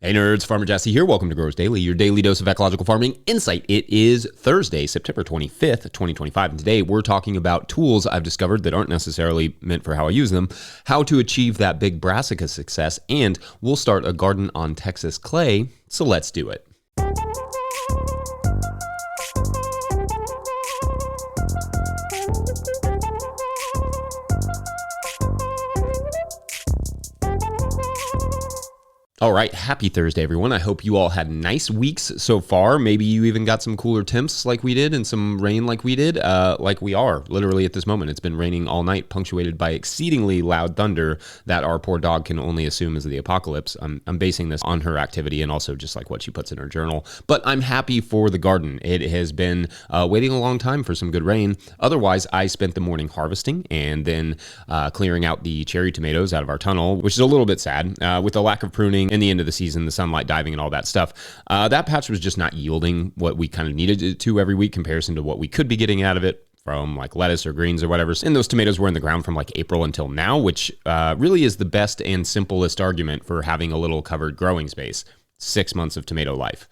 Hey nerds, Farmer Jesse here. Welcome to Growers Daily, your daily dose of ecological farming insight. It is Thursday, September 25th, 2025, and today we're talking about tools I've discovered that aren't necessarily meant for how I use them, how to achieve that big Brassica success, and we'll start a garden on Texas clay, so let's do it. All right, happy Thursday, everyone. I hope you all had nice weeks so far. Maybe you even got some cooler temps like we did and some rain like we did, like we are literally at this moment. It's been raining all night, punctuated by exceedingly loud thunder that our poor dog can only assume is the apocalypse. I'm basing this on her activity and also just like what she puts in her journal. But I'm happy for the garden. It has been waiting a long time for some good rain. Otherwise, I spent the morning harvesting and then clearing out the cherry tomatoes out of our tunnel, which is a little bit sad with the lack of pruning in the end of the season, the sunlight diving and all that stuff. That patch was just not yielding what we kind of needed it to every week comparison to what we could be getting out of it from like lettuce or greens or whatever. And those tomatoes were in the ground from like April until now, which really is the best and simplest argument for having a little covered growing space. 6 months of tomato life.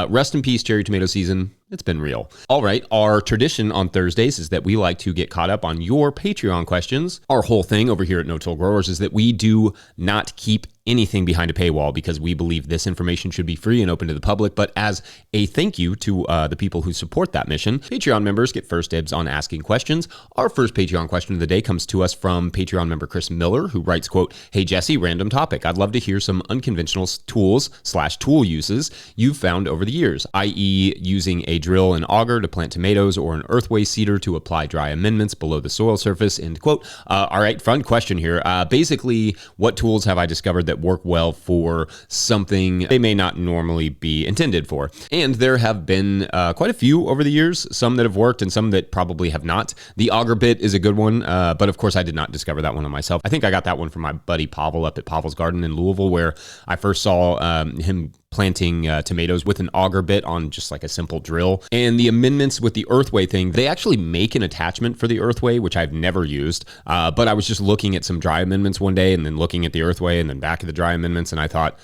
Rest in peace, cherry tomato season. It's been real. All right, our tradition on Thursdays is that we like to get caught up on your Patreon questions. Our whole thing over here at No Till Growers is that we do not keep anything behind a paywall because we believe this information should be free and open to the public. But as a thank you to the people who support that mission, Patreon members get first dibs on asking questions. Our first Patreon question of the day comes to us from Patreon member Chris Miller, who writes, quote, "Hey Jesse, random topic. I'd love to hear some unconventional tools/tool uses you've found over the years, i.e. using a drill and auger to plant tomatoes or an earthway seeder to apply dry amendments below the soil surface," end quote. All right, fun question here. Basically, what tools have I discovered that work well for something they may not normally be intended for? And there have been quite a few over the years, some that have worked and some that probably have not. The auger bit is a good one, but of course I did not discover that one on myself. I think I got that one from my buddy Pavel up at Pavel's Garden in Louisville, where I first saw him planting tomatoes with an auger bit on just like a simple drill. And the amendments with the earthway thing, they actually make an attachment for the earthway, which I've never used. But I was just looking at some dry amendments one day and then looking at the earthway and then back at the dry amendments. And I thought,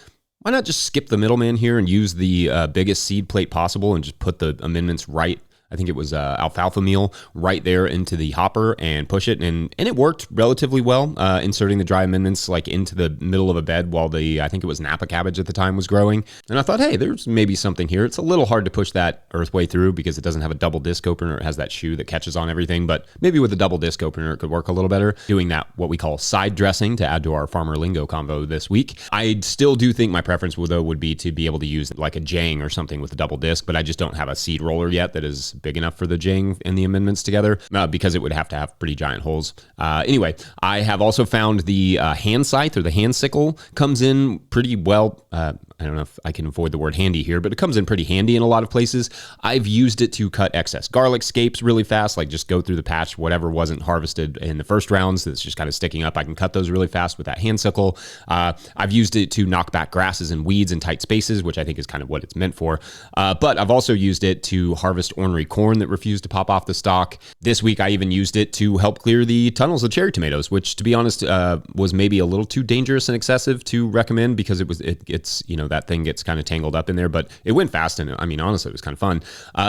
why not just skip the middleman here and use the biggest seed plate possible and just put the amendments right, I think it was alfalfa meal, right there into the hopper and push it. And it worked relatively well, inserting the dry amendments like into the middle of a bed while I think it was Napa cabbage at the time was growing. And I thought, hey, there's maybe something here. It's a little hard to push that earthway through because it doesn't have a double disc opener. It has that shoe that catches on everything, but maybe with a double disc opener, it could work a little better. Doing that, what we call side dressing, to add to our farmer lingo convo this week. I still do think my preference though would be to be able to use like a jang or something with a double disc, but I just don't have a seed roller yet that is big enough for the jang and the amendments together because it would have to have pretty giant holes. Anyway, I have also found the hand scythe or the hand sickle comes in pretty well. I don't know if I can avoid the word handy here, but it comes in pretty handy in a lot of places. I've used it to cut excess garlic scapes really fast, like just go through the patch, whatever wasn't harvested in the first rounds that's just kind of sticking up. I can cut those really fast with that hand sickle. I've used it to knock back grasses and weeds in tight spaces, which I think is kind of what it's meant for. But I've also used it to harvest ornery corn that refused to pop off the stalk. This week, I even used it to help clear the tunnels of cherry tomatoes, which to be honest, was maybe a little too dangerous and excessive to recommend because it's that thing gets kind of tangled up in there, but it went fast and I mean, honestly, it was kind of fun.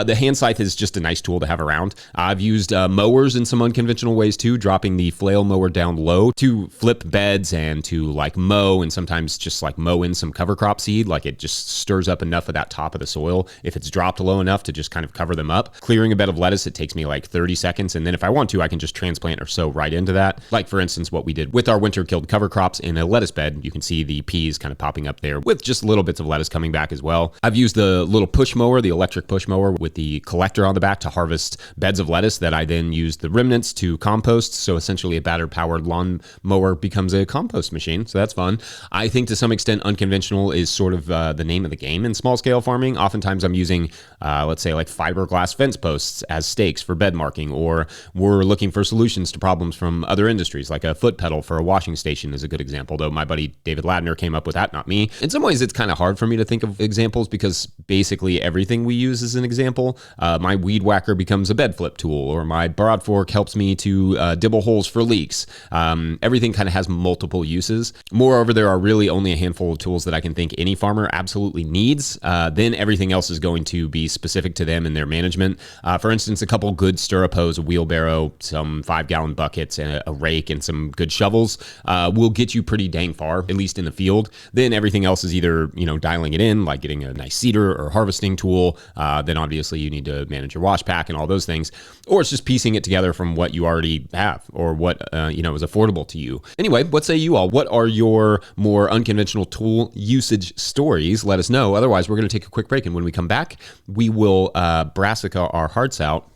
The hand scythe is just a nice tool to have around. I've used mowers in some unconventional ways too, dropping the flail mower down low to flip beds and to like mow and sometimes just like mow in some cover crop seed. Like it just stirs up enough of that top of the soil if it's dropped low enough to just kind of cover them up. Clearing a bed of lettuce, it takes me like 30 seconds. And then if I want to, I can just transplant or sow right into that. Like for instance, what we did with our winter killed cover crops in a lettuce bed, you can see the peas kind of popping up there with just little bits of lettuce coming back as well. I've used the little push mower, the electric push mower with the collector on the back to harvest beds of lettuce that I then use the remnants to compost. So essentially a battery powered lawn mower becomes a compost machine. So that's fun. I think to some extent unconventional is sort of the name of the game in small scale farming. Oftentimes I'm using, let's say like fiberglass fence posts as stakes for bed marking, or we're looking for solutions to problems from other industries, like a foot pedal for a washing station is a good example, though my buddy David Ladner came up with that, not me. In some ways, it's kind of hard for me to think of examples because basically everything we use is an example. My weed whacker becomes a bed flip tool, or my broad fork helps me to dibble holes for leaks. Everything kind of has multiple uses. Moreover, there are really only a handful of tools that I can think any farmer absolutely needs. Then everything else is going to be specific to them and their management. For instance, a couple good stirrup hose, a wheelbarrow, some 5-gallon buckets, and a rake, and some good shovels will get you pretty dang far, at least in the field. Then everything else is either, dialing it in, like getting a nice seeder or harvesting tool. Then obviously you need to manage your wash pack and all those things. Or it's just piecing it together from what you already have or what, is affordable to you. Anyway, what say you all? What are your more unconventional tool usage stories? Let us know. Otherwise, we're going to take a quick break. And when we come back, we will Brassica our hearts out.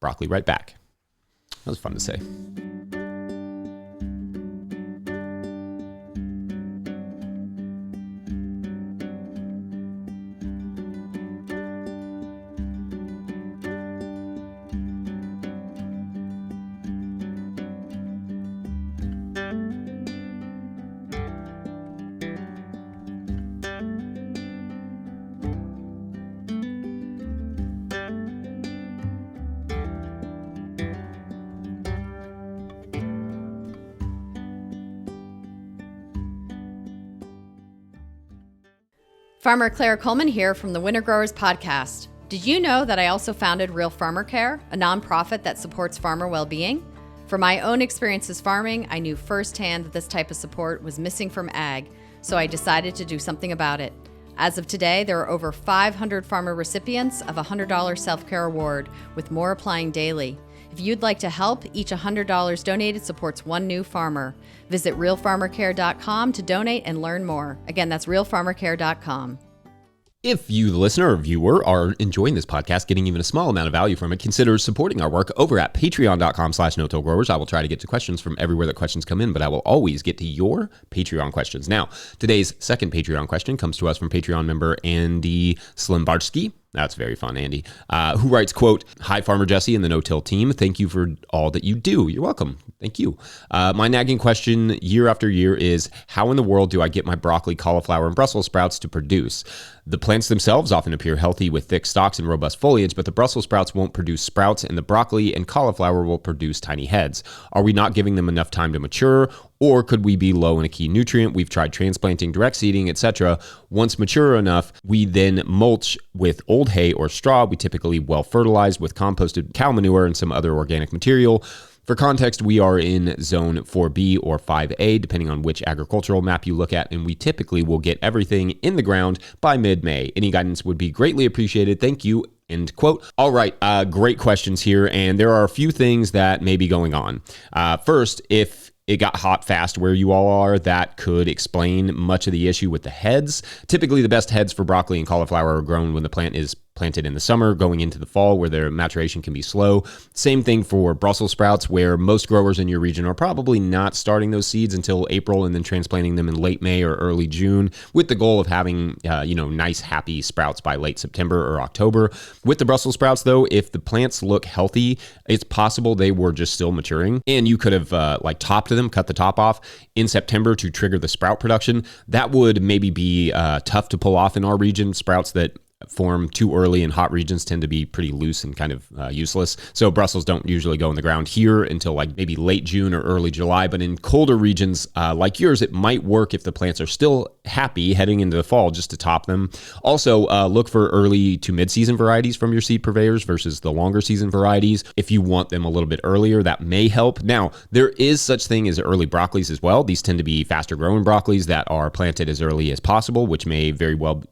Broccoli right back. That was fun to say. Farmer Claire Coleman here from the Winter Growers Podcast. Did you know that I also founded Real Farmer Care, a nonprofit that supports farmer well-being? From my own experiences farming, I knew firsthand that this type of support was missing from ag, so I decided to do something about it. As of today, there are over 500 farmer recipients of a $100 self-care award, with more applying daily. If you'd like to help, each $100 donated supports one new farmer. Visit realfarmercare.com to donate and learn more. Again, that's realfarmercare.com. If you, the listener or viewer, are enjoying this podcast, getting even a small amount of value from it, consider supporting our work over at patreon.com/no-till-growers. I will try to get to questions from everywhere that questions come in, but I will always get to your Patreon questions. Now, today's second Patreon question comes to us from Patreon member Andy Slimbarsky. That's very fun, Andy, who writes, quote, "Hi, Farmer Jesse and the No-Till team. Thank you for all that you do." You're welcome. Thank you. My nagging question year after year is, how in the world do I get my broccoli, cauliflower, and Brussels sprouts to produce? The plants themselves often appear healthy with thick stalks and robust foliage, but the Brussels sprouts won't produce sprouts, and the broccoli and cauliflower will produce tiny heads. Are we not giving them enough time to mature, or could we be low in a key nutrient? We've tried transplanting, direct seeding, etc. Once mature enough, we then mulch with old hay or straw. We typically well fertilized with composted cow manure and some other organic material. For context, we are in zone 4B or 5A, depending on which agricultural map you look at, and we typically will get everything in the ground by mid-May. Any guidance would be greatly appreciated. Thank you. End quote. All right, great questions here, and there are a few things that may be going on. First, if it got hot fast where you all are, that could explain much of the issue with the heads. Typically, the best heads for broccoli and cauliflower are grown when the plant is planted in the summer, going into the fall where their maturation can be slow. Same thing for Brussels sprouts, where most growers in your region are probably not starting those seeds until April and then transplanting them in late May or early June with the goal of having, nice, happy sprouts by late September or October. With the Brussels sprouts, though, if the plants look healthy, it's possible they were just still maturing and you could have topped them, cut the top off in September to trigger the sprout production. That would maybe be tough to pull off in our region. Sprouts that form too early in hot regions tend to be pretty loose and kind of useless. So Brussels don't usually go in the ground here until maybe late June or early July. But in colder regions like yours, it might work if the plants are still happy heading into the fall just to top them. Also, look for early to mid-season varieties from your seed purveyors versus the longer season varieties. If you want them a little bit earlier, that may help. Now, there is such thing as early broccolis as well. These tend to be faster growing broccolis that are planted as early as possible, which may very well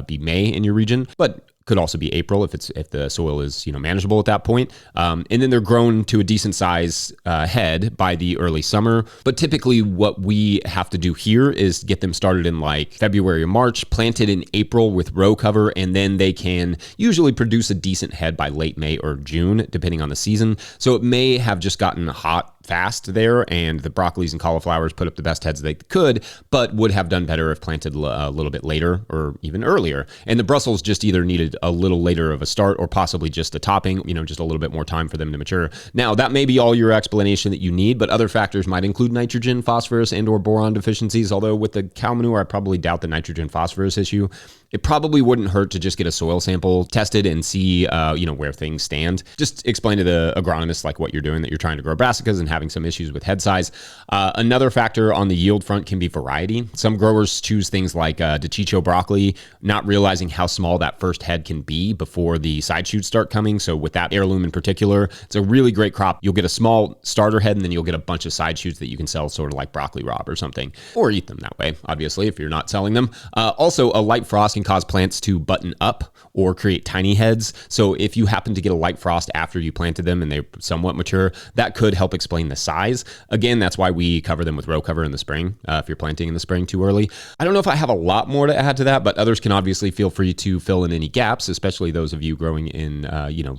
be May in your region, but could also be April if the soil is manageable at that point. And then they're grown to a decent size head by the early summer. But typically what we have to do here is get them started in February or March, planted in April with row cover, and then they can usually produce a decent head by late May or June, depending on the season. So it may have just gotten hot up fast there, and the broccolis and cauliflowers put up the best heads they could, but would have done better if planted a little bit later or even earlier. And the Brussels just either needed a little later of a start or possibly just a topping, just a little bit more time for them to mature. Now, that may be all your explanation that you need, but other factors might include nitrogen, phosphorus, and or boron deficiencies, although with the cow manure, I probably doubt the nitrogen phosphorus issue. It probably wouldn't hurt to just get a soil sample tested and see, where things stand. Just explain to the agronomist like what you're doing, that you're trying to grow brassicas and having some issues with head size. Another factor on the yield front can be variety. Some growers choose things like Dachicho broccoli, not realizing how small that first head can be before the side shoots start coming. So with that heirloom in particular, it's a really great crop. You'll get a small starter head and then you'll get a bunch of side shoots that you can sell sort of like broccoli raw or something, or eat them that way, obviously, if you're not selling them. Also, a light frost can cause plants to button up or create tiny heads. So if you happen to get a light frost after you planted them and they're somewhat mature, that could help explain the size. Again, that's why we cover them with row cover in the spring, if you're planting in the spring too early. I don't know if I have a lot more to add to that, but others can obviously feel free to fill in any gaps, especially those of you growing in,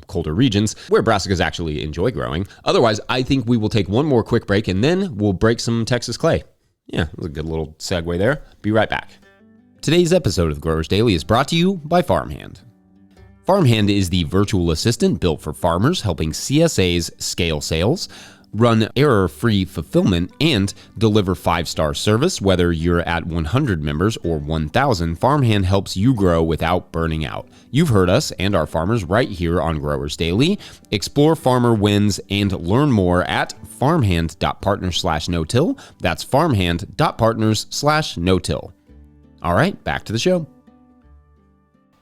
colder regions where brassicas actually enjoy growing. Otherwise, I think we will take one more quick break and then we'll break some Texas clay. Yeah, that was a good little segue there. Be right back. Today's episode of Growers Daily is brought to you by Farmhand. Farmhand is the virtual assistant built for farmers, helping CSAs scale sales, run error-free fulfillment, and deliver 5-star service. Whether you're at 100 members or 1,000, Farmhand helps you grow without burning out. You've heard us and our farmers right here on Growers Daily. Explore farmer wins and learn more at farmhand.partners/no-till. That's farmhand.partners/no-till. All right, back to the show.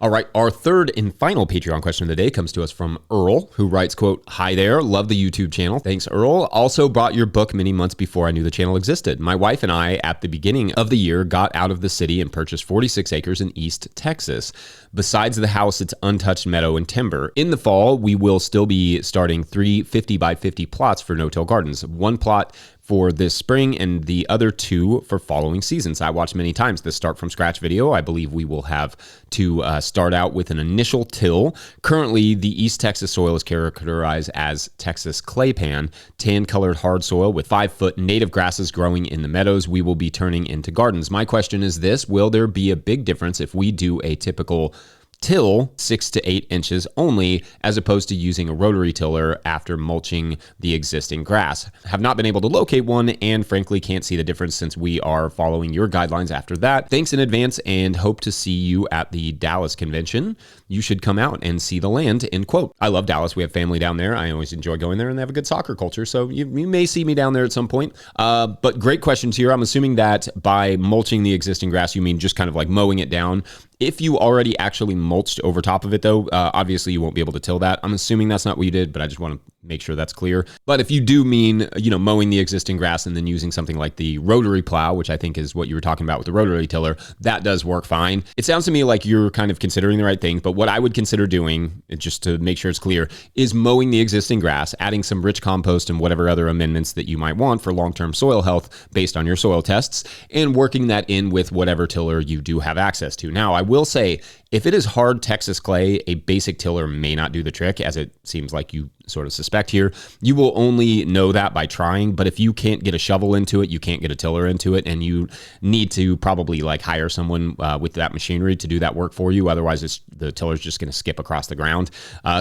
All right, our third and final Patreon question of the day comes to us from Earl, who writes, quote, "Hi there, love the YouTube channel." Thanks, Earl. Also bought your book many months before I knew the channel existed. My wife and I, at the beginning of the year, got out of the city and purchased 46 acres in East Texas. Besides the house, it's untouched meadow and timber. In the fall, we will still be starting 3 50 by 50 plots for no-till gardens. One plot for this spring and the other 2 for following seasons. I watched many times the start from scratch video. I believe we will have to start out with an initial till. Currently, the East Texas soil is characterized as Texas clay pan, tan-colored hard soil with 5-foot native grasses growing in the meadows we will be turning into gardens. My question is this: will there be a big difference if we do a typical till 6 to 8 inches only, as opposed to using a rotary tiller after mulching the existing grass? Have not been able to locate one and frankly can't see the difference since we are following your guidelines after that. Thanks in advance and hope to see you at the Dallas convention. You should come out and see the land, end quote. I love Dallas. We have family down there. I always enjoy going there and they have a good soccer culture. So you may see me down there at some point. But great questions here. I'm assuming that by mulching the existing grass, you mean just kind of like mowing it down. If you already actually mulched over top of it, though, obviously you won't be able to till that. I'm assuming that's not what you did, but I just want to make sure that's clear. But if you do mean, mowing the existing grass and then using something like the rotary plow, which I think is what you were talking about with the rotary tiller, that does work fine. It sounds to me like you're kind of considering the right thing, but what I would consider doing, just to make sure it's clear, is mowing the existing grass, adding some rich compost and whatever other amendments that you might want for long-term soil health based on your soil tests, and working that in with whatever tiller you do have access to. Now, I will say, if it is hard Texas clay, a basic tiller may not do the trick, as it seems like you sort of suspect here. You will only know that by trying, but if you can't get a shovel into it, you can't get a tiller into it, and you need to probably hire someone with that machinery to do that work for you. Otherwise, the tiller's just going to skip across the ground.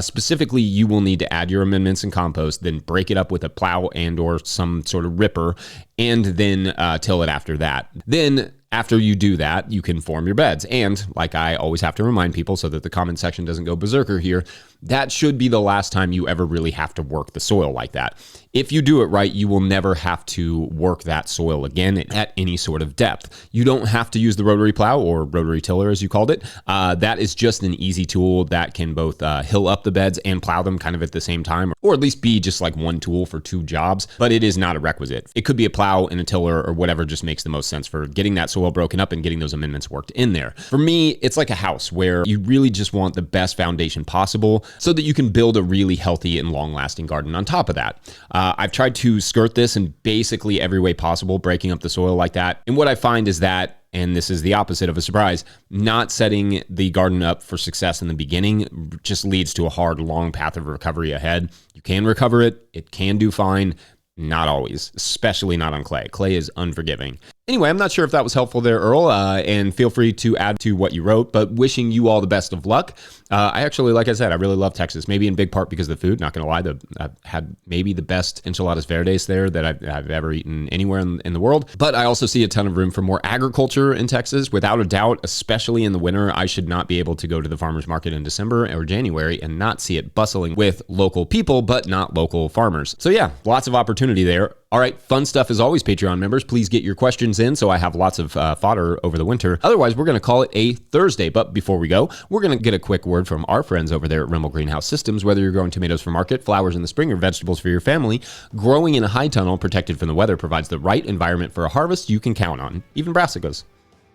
Specifically, you will need to add your amendments and compost, then break it up with a plow and or some sort of ripper, and then till it after that. Then after you do that, you can form your beds. And like I always have to remind people so that the comment section doesn't go berserker here, that should be the last time you ever really have to work the soil like that. If you do it right, you will never have to work that soil again at any sort of depth. You don't have to use the rotary plow or rotary tiller, as you called it. That is just an easy tool that can both hill up the beds and plow them kind of at the same time, or at least be just like one tool for 2 jobs, but it is not a requisite. It could be a plow and a tiller or whatever just makes the most sense for getting that soil broken up and getting those amendments worked in there. For me, it's like a house where you really just want the best foundation possible so that you can build a really healthy and long-lasting garden on top of that. I've tried to skirt this in basically every way possible, breaking up the soil like that. And what I find is that, and this is the opposite of a surprise, not setting the garden up for success in the beginning just leads to a hard, long path of recovery ahead. You can recover it. It can do fine. Not always, especially not on clay. Clay is unforgiving. Anyway, I'm not sure if that was helpful there, Earl, and feel free to add to what you wrote, but wishing you all the best of luck. I actually, like I said, I really love Texas, maybe in big part because of the food. Not going to lie, I've had maybe the best enchiladas verdes there that I've ever eaten anywhere in the world. But I also see a ton of room for more agriculture in Texas. Without a doubt, especially in the winter, I should not be able to go to the farmer's market in December or January and not see it bustling with local people, but not local farmers. So yeah, lots of opportunity there. All right, fun stuff as always, Patreon members. Please get your questions in so I have lots of fodder over the winter. Otherwise, we're going to call it a Thursday. But before we go, we're going to get a quick word from our friends over there at Rimmel Greenhouse Systems. Whether you're growing tomatoes for market, flowers in the spring, or vegetables for your family, growing in a high tunnel protected from the weather provides the right environment for a harvest you can count on. Even brassicas.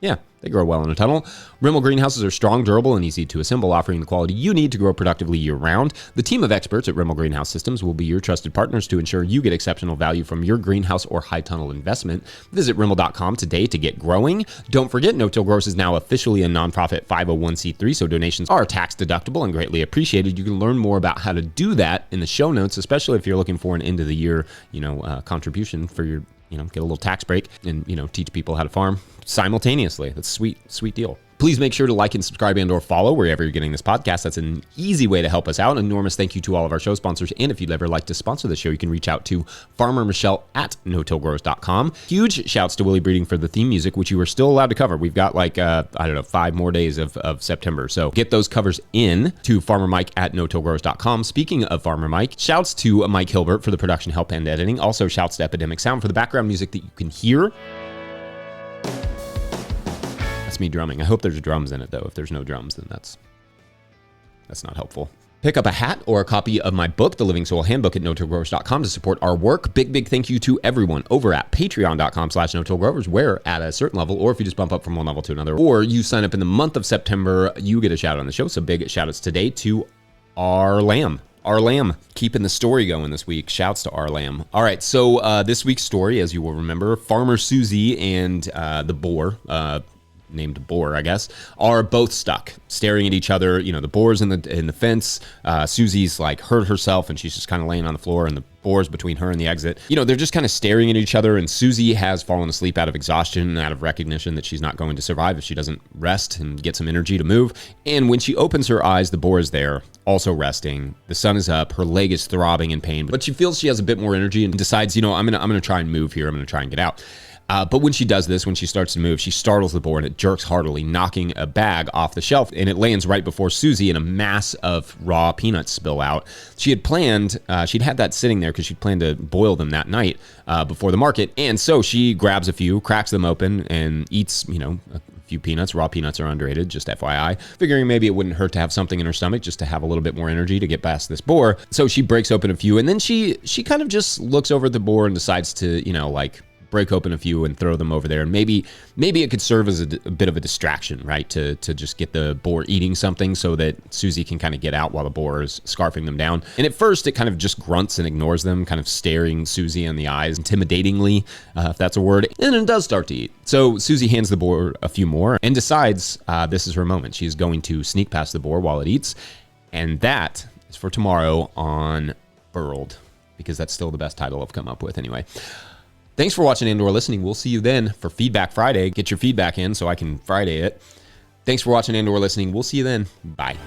Yeah, they grow well in a tunnel. Rimmel greenhouses are strong, durable, and easy to assemble, offering the quality you need to grow productively year-round. The team of experts at Rimmel Greenhouse Systems will be your trusted partners to ensure you get exceptional value from your greenhouse or high tunnel investment. Visit Rimmel.com today to get growing. Don't forget, No-Till Growers is now officially a nonprofit 501c3, so donations are tax deductible and greatly appreciated. You can learn more about how to do that in the show notes, especially if you're looking for an end-of-the-year, contribution for your get a little tax break and, teach people how to farm simultaneously. That's sweet, sweet deal. Please make sure to like and subscribe and or follow wherever you're getting this podcast. That's an easy way to help us out. An enormous thank you to all of our show sponsors. And if you'd ever like to sponsor the show, you can reach out to Farmer Michelle at no-tillgrowers.com. Huge shouts to Willie Breeding for the theme music, which you are still allowed to cover. We've got 5 more days of September. So get those covers in to Farmer Mike at no-tillgrowers.com. Speaking of Farmer Mike, shouts to Mike Hilbert for the production help and editing. Also shouts to Epidemic Sound for the background music that you can hear. That's me drumming. I hope there's drums in it, though. If there's no drums, then that's not helpful. Pick up a hat or a copy of my book, The Living Soil Handbook, at no-tillgrowers.com to support our work. Big thank you to everyone over at patreon.com/no-tillgrowers, where at a certain level, or if you just bump up from one level to another, or you sign up in the month of September, you get a shout out on the show. So big shout outs today to our lamb. Our lamb, keeping the story going this week. Shouts to our lamb. All right, so this week's story, as you will remember, Farmer Susie and the boar, named Boar, I guess, are both stuck, staring at each other. The boar's in the fence. Susie's hurt herself, and she's just kind of laying on the floor, and the boar's between her and the exit. They're just kind of staring at each other, and Susie has fallen asleep out of exhaustion and out of recognition that she's not going to survive if she doesn't rest and get some energy to move. And when she opens her eyes, the boar is there, also resting. The sun is up. Her leg is throbbing in pain, but she feels she has a bit more energy and decides, I'm gonna try and move here. I'm gonna try and get out. But when she does this, when she starts to move, she startles the boar and it jerks heartily, knocking a bag off the shelf, and it lands right before Susie, and a mass of raw peanuts spill out. She had planned, she'd had that sitting there because she'd planned to boil them that night before the market, and so she grabs a few, cracks them open, and eats, a few peanuts. Raw peanuts are underrated, just FYI, figuring maybe it wouldn't hurt to have something in her stomach just to have a little bit more energy to get past this boar. So she breaks open a few, and then she kind of just looks over at the boar and decides to, break open a few and throw them over there. And maybe it could serve as a bit of a distraction, right? To just get the boar eating something so that Susie can kind of get out while the boar is scarfing them down. And at first it kind of just grunts and ignores them, kind of staring Susie in the eyes intimidatingly, if that's a word. And it does start to eat. So Susie hands the boar a few more and decides this is her moment. She's going to sneak past the boar while it eats. And that is for tomorrow on Burled, because that's still the best title I've come up with anyway. Thanks for watching and/or listening. We'll see you then for Feedback Friday. Get your feedback in so I can Friday it. Thanks for watching and/or listening. We'll see you then. Bye.